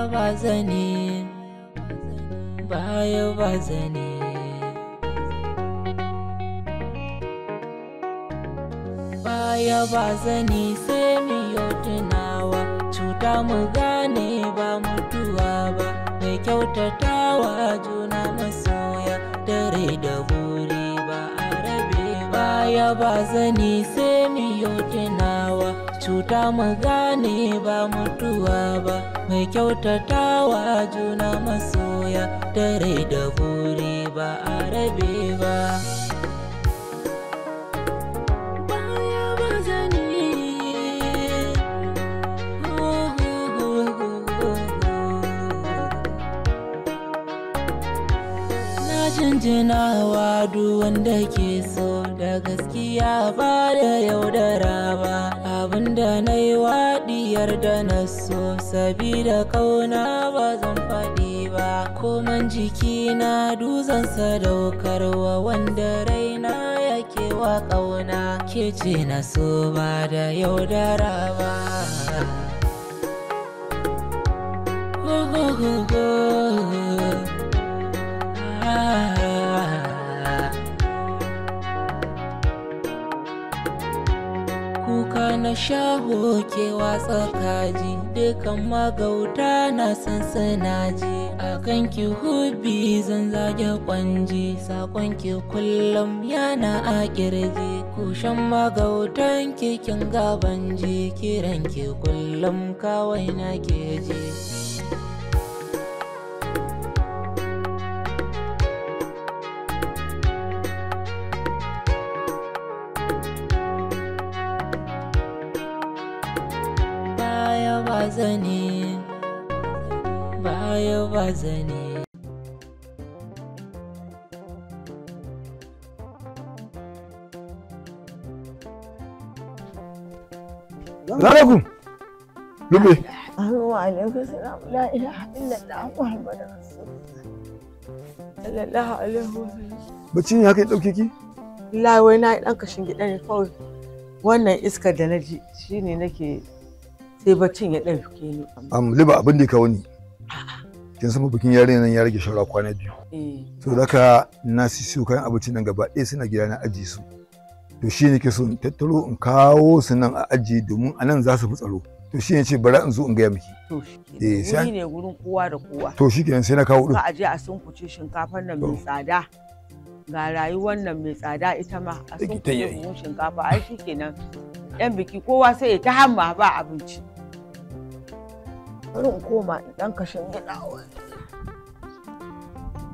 baya ba zane, baya ba zane. Baya ba zane sai mu yau tunawa, cuta mu gane ba mutuwa ba, mai kyautatawa juna masoya, dare da buri ba a rabe ba. Baya ba zane sai mu yau tunawa, cuta mu gane ba mutuwa ba, mai kyautatawa juna masoya, dare da buri ba a rabe ba. Jinjinawa duk wanda ke so da gaskiya ba da yaudara ba, abinda na yi waɗiyar da na so sabida kauna ba zan faɗi ba, koman jikina duzan sadaukarwa wanda raina yake wa kauna, ke ce na so ba da yaudara ba. Kuka na shaho ke watsa kaji, dukan magauta na sansana ji, akan ki hubi zan zage kwanji, sakon ki kullum yana a kirji, kushen magautan kin gaban ji, kiran ki kullum kawai na ke ji. Baya ba zane, baya ba zane. Salamu Lube. Wa alaikum salam. La ilaha illallah Muhammadur Rasulullah. Sallallahu alaihi wasallam. Bacci ne haka ya dauke ki? Wallahi wai na dan kashin gida ne kawai. Wannan iskar da naji shine nake sai baccin ya dauke ni. Liba abin da ya kawo ni. Kin san bikin yarinya nan ya rage shawara kwana biyu. To zaka na siyo kayan abincin nan gaba ɗaya suna gida na aji su. To shi ne ke so in tattaro in kawo su nan a aji domin a nan za su fi tsaro. To shi ne ce bari in zo in gaya miki. To shi sai ne gurin kowa da kowa. To shi kenan sai na kawo din. Ka aje a sunkuce shinkafar nan mai tsada. Ga rayuwar nan mai tsada ita ma a sunkuce buhun shinkafa ai shi kenan. Yan biki kowa sai ya ta hamma ba abinci. Bari in koma in dan kashin gida wa.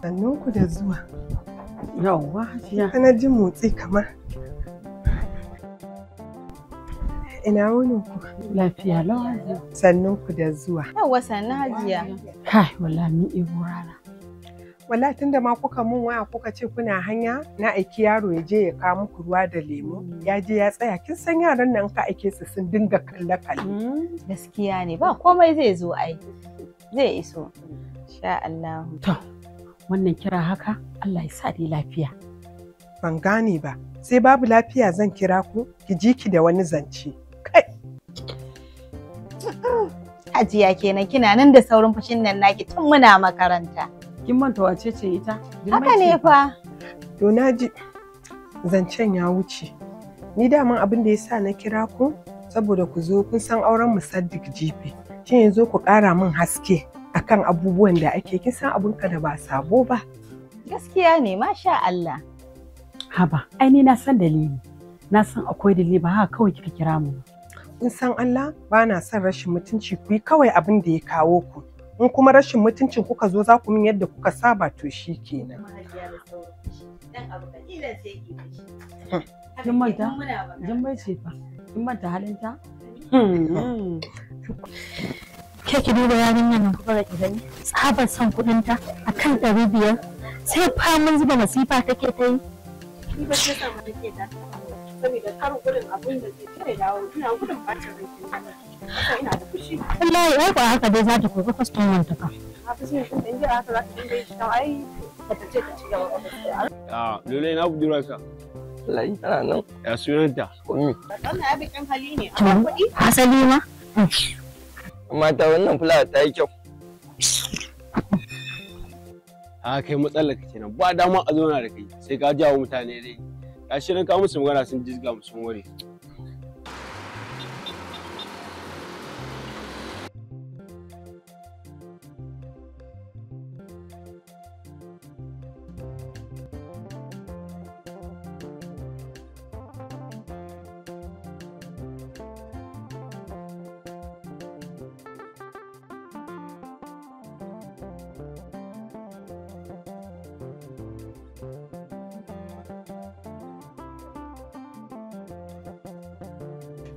Sannun ku da zuwa. Yawwa hajiya. Ana jin motsi kamar. Ina wunin ku? Lafiya lau hajiya. Sannun ku da zuwa. Yawwa sannu hajiya. Kai wallahi min ibo rana. Wallahi tunda ma kuka mun waya kuka ce kuna hanya na aiki yaro ya je ya kawo muku ruwa da lemo. Ya je ya tsaya kin san yaran nan ka aike su sun dinga kalle. Gaskiya ne ba komai zai zo ai. Zai iso. Insha Allah. To wannan kira haka Allah ya sa dai lafiya. Ban gane ba. Sai babu lafiya zan kira ku ki ji ki da wani zance. Kai. Hajiya kenan kina nan da saurin fushin nan naki tun muna makaranta. Kin manta wace ce ita? Haka ne fa. To na ji zancen ya wuce. Ni daman abin da ya sa na kira ku saboda ku zo kun san auren Musaddiq jibi. Shin yanzu ku ƙara min haske akan abubuwan da ake kin san abinka da ba sabo ba. Gaskiya ne masha Allah. Haba, ai ni na san dalili. Na san akwai dalili ba haka kawai kika kira mu. In san Allah ba na son rashin mutunci ku yi kawai abin da ya kawo ku. In kuma rashin mutuncin kuka zo za ku min yadda kuka saba to shi kenan. Kin manta? Jummai ce fa. Kin manta halinta? Ke ki duba yarinyar nan kuka ga gani tsabar son kuɗinta akan 500 sai fa mun zuba masifa take ta yi. Ni ba sai sama take da saboda kar gudun abin da zai tare dawo ina gudun bacin rai haka ina da fushi. Wallahi ai ba haka dai za ta koyi customer ta ka. A fi sai kun dinga haka za ta dinga yi shi ai ba ta ce ta ci gaba ba. Lole na budurarka. Wallahi tana nan. Ya sunanta? Ummi. Wannan ya bikin hali ne amma kuɗi. Asali ma. Mata wannan fulawa ta yi kyau. A kai matsalar ka kenan ba dama a zauna da kai sai ka jawo mutane dai. Gashi nan ka musu magana sun jizga musu ware.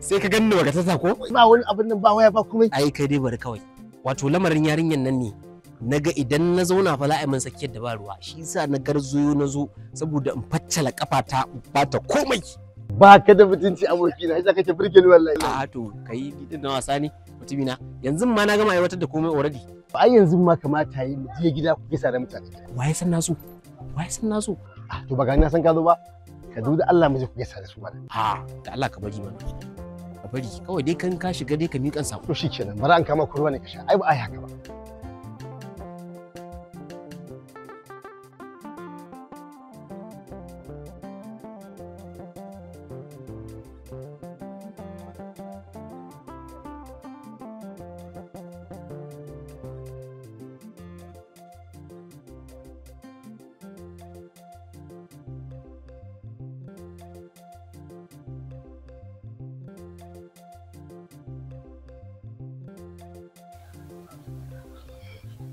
Sai ka ganni baka tasa ko? Ba wani abin nan ba waya ba komai. Ai kai dai bari kawai. Wato lamarin yarinyan nan ne. Naga idan na zauna fa za a yi min sakiyar da ba ruwa. Shi yasa na garzoyo na zo saboda in faccala kafata ba ta komai. Ba ka da mutunci abokina, yasa kake burge ni wallahi. A to kai din na wasa ne mutumina. Yanzu ma na gama aiwatar da komai already. Ai yanzu ma kamata yi mu je gida ku kisa da mutane. Waye san na zo? Waye san na zo? To ba ga na san ka zo ba. Ka zo da Allah mu je ku kisa da su ba. Ha, da Allah ka bari mana. Ka bari kawai dai kan ka shiga dai ka miƙan sako. To shikenan bari an kama ku ruwa ne ka sha. Ai ba ai haka ba.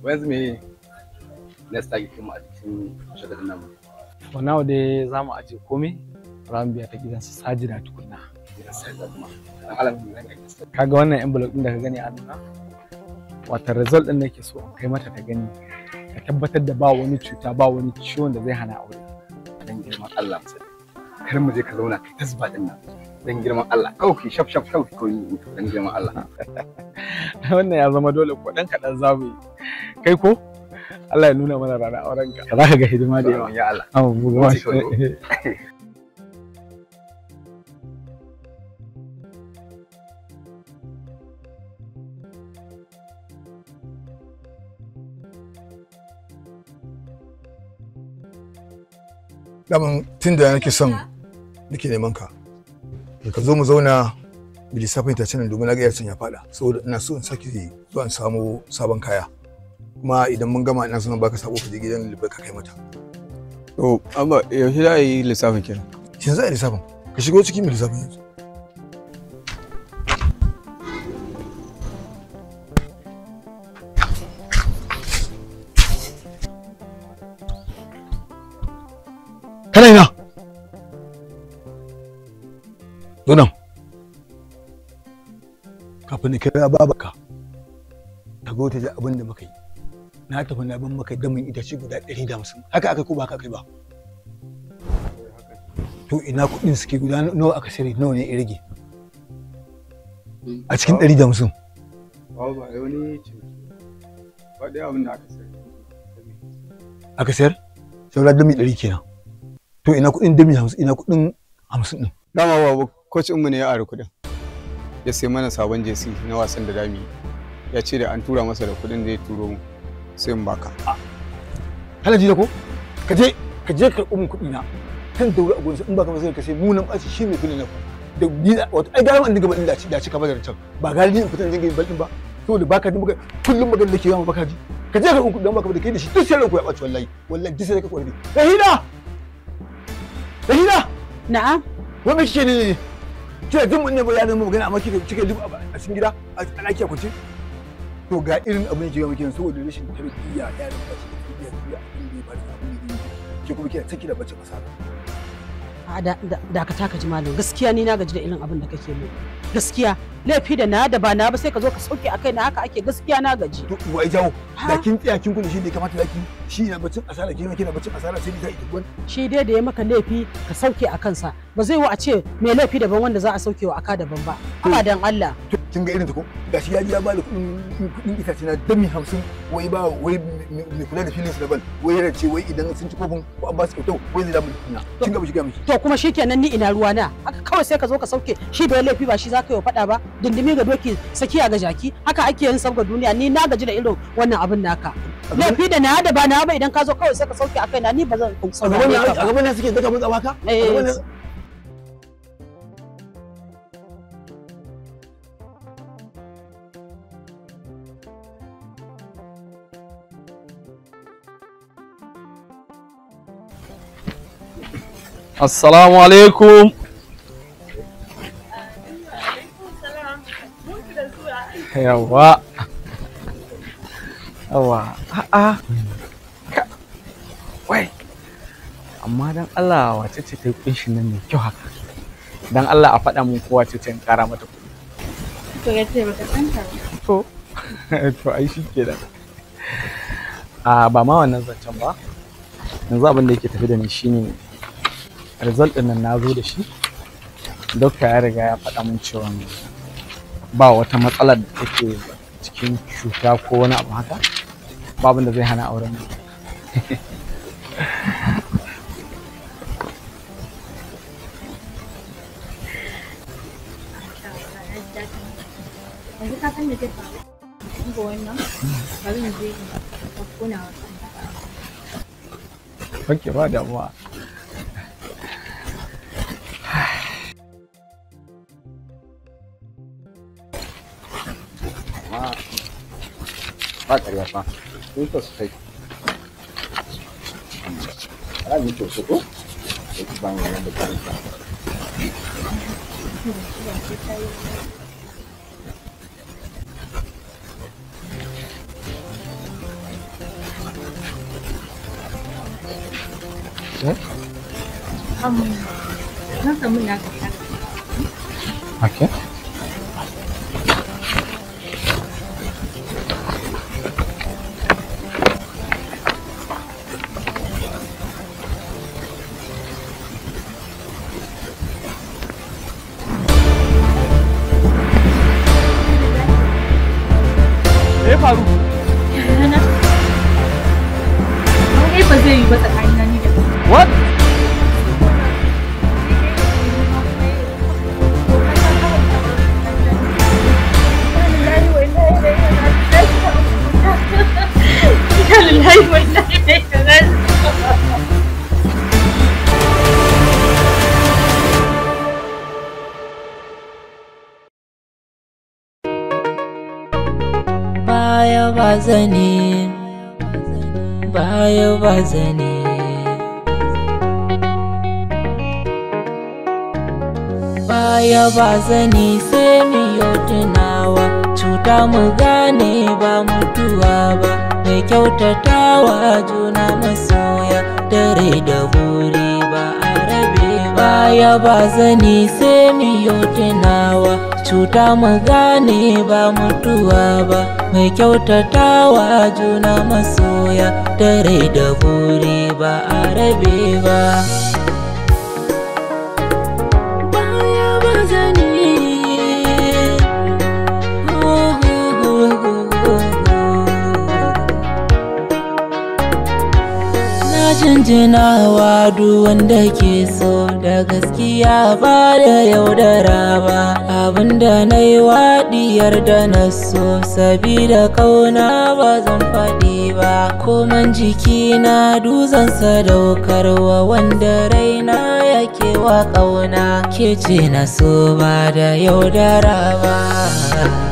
Where's me? Next time kuma a cikin shagadin nan. For now dai za mu aje komai ran biya ta gidan su Sajida tukunna. Kaga wannan envelope din da ka gani a nuna? Wata result din nake so kai mata ta gani. Ka tabbatar da ba wani cuta ba wani ciwon da zai hana aure. Dan girman Allah sai. Kar mu je ka zauna kai tasba din nan. Dan girman Allah. Kauki shaf kawai dan girman Allah. Wannan ya zama dole ko dan kadan zamu yi. Kai ko Allah ya nuna mana ranar aurenka za ka ga hidima da yawa ya Allah daman tun da nake son nake neman ka ka zo mu zauna mu lissafin ta canan domin na ga yarcin ya fada saboda ina so in sake zuwa in samu sabon kaya kuma idan mun gama ina son baka sabo ka je gidan libai ka kai mata. To amma yaushe za a yi lissafin kenan? Shin za a yi lissafin? Ka shigo cikin mai lissafin yanzu. Kana ina? Zo nan. Kafin ka kira babaka, ka go ta ji abin da muka yi. Na tafi na ban maka damin itace guda 150. Haka aka ko ba haka kai ba? To ina kuɗin suke guda nawa aka sare nawa ne ya rage? A cikin 150. Ba wani ce. Ba dai abin da aka sare. Aka sayar? Saura dami 100 kenan. To ina kuɗin dami 50 ina kuɗin 50 din. Dama babu coach mu ne ya ari kuɗin. Ya sai mana sabon JC na wasan da dami. Ya ce da an tura masa da kuɗin zai turo mu. Sai in baka. Kana ji da ko? Ka je ka umun kuɗi na. Kan daura a gonsa in baka masa ka sai munan ɓaci shi ne kuɗin na ku. Da ni wato ai gara an dinga baɗin da ci ka bada can. Ba gari ne in fitan dinga yin baɗin ba. Saboda baka ji muka kullum magana da ke yawa baka ji. Ka je ka umun kuɗi dan baka da kai da shi duk sai ranku ya ɓaci wallahi. Wallahi duk sai ka kwari. Rahina! Rahina! Na'am. Wa me kike ne? Kina jin mun ne bayanin mu magana amma kike duk a cikin gida a ɗaki a kwance. To ga irin abin da ke miki saboda rashin tarbiyya ya da ba shi tarbiyya abin da ya faru abin da ke kuma kina take da bace fasara. Da ka taka ji malam gaskiya ni na gaji da irin abin da kake mu. Gaskiya laifi da na da ba na ba sai ka zo ka sauke akai na haka ake gaskiya na gaji. To wai jawo da kin tsaya kin kula shi da kamata zaki shi na bacin asara kin kina bacin asara sai da ita gwan. Shi dai da ya maka laifi ka sauke a kansa ba zai wa a ce mai laifi daban wanda za a sauke wa aka daban ba. Amma dan Allah. Kin ga irin ta ko gashi ya ji ya ba da kuɗin itace na dami 50 wai ba wai mai kula da filin su daban wai yana ce wai idan sun ci kofin ko an ba su kyauta wai zai damu kuɗina kin ga ba shi ga miki. To kuma shikenan ni ina ruwa na haka kawai sai ka zo ka sauke shi da laifi ba shi za ka yi wa faɗa ba dindimi ga doki sakiya ga jaki haka ake yin sabga duniya ni na gaji da irin wannan abin naka laifi da na da ba na ba idan ka zo kawai sai ka sauke akai na ni ba zan a gaban nan suke daga mun tsawaka Assalamu alaikum. Yawa. A'a. Wai. Amma dan Allah wace ce ta yi kunshin nan mai kyau haka? Dan Allah a faɗa mun kowa ce in ƙara mata kuɗi. To ya ce baka san ta ba. To ai shi kenan. Ba ma wannan zancen ba. Yanzu abin da yake tafi da ni shine result ɗin nan na zo da shi. Dokta ya riga ya faɗa mun cewa ba wata matsalar da take cikin cuta ko wani abu haka. Babin da zai hana auren mu. Yanzu ka san me zai faru? Ga wannan bari in je in kuna wasu. Ok, ba damuwa. Ba ƙarya fa. Kun ka su kai. Ana yi to su ko? Sai ki bani wannan da karanta. Na samu na ka. Okay. Me faru? Yana. Ai ba zai yi ba tsakanin ni da kai. What? Baya ba zane, baya ba zane. Baya ba zane sai mu yau tunawa, cuta mu gane ba mutuwa ba. Mai kyautatawa juna masoya, dare da buri ba a rabe ba. Baya ba zane sai mu yau tunawa, cuta mu gane ba mutuwa ba. Mai kyautatawa juna masoya, dare da buri ba a rabe ba. Jinjinawa duk wanda ke so da gaskiya ba da yaudara ba. Abinda na yi waɗiyar da na so, sabida kauna ba zan faɗi ba. Koman jikina duzan sadaukarwa wanda raina yake wa ƙauna. Ke ce na so ba da yaudara ba.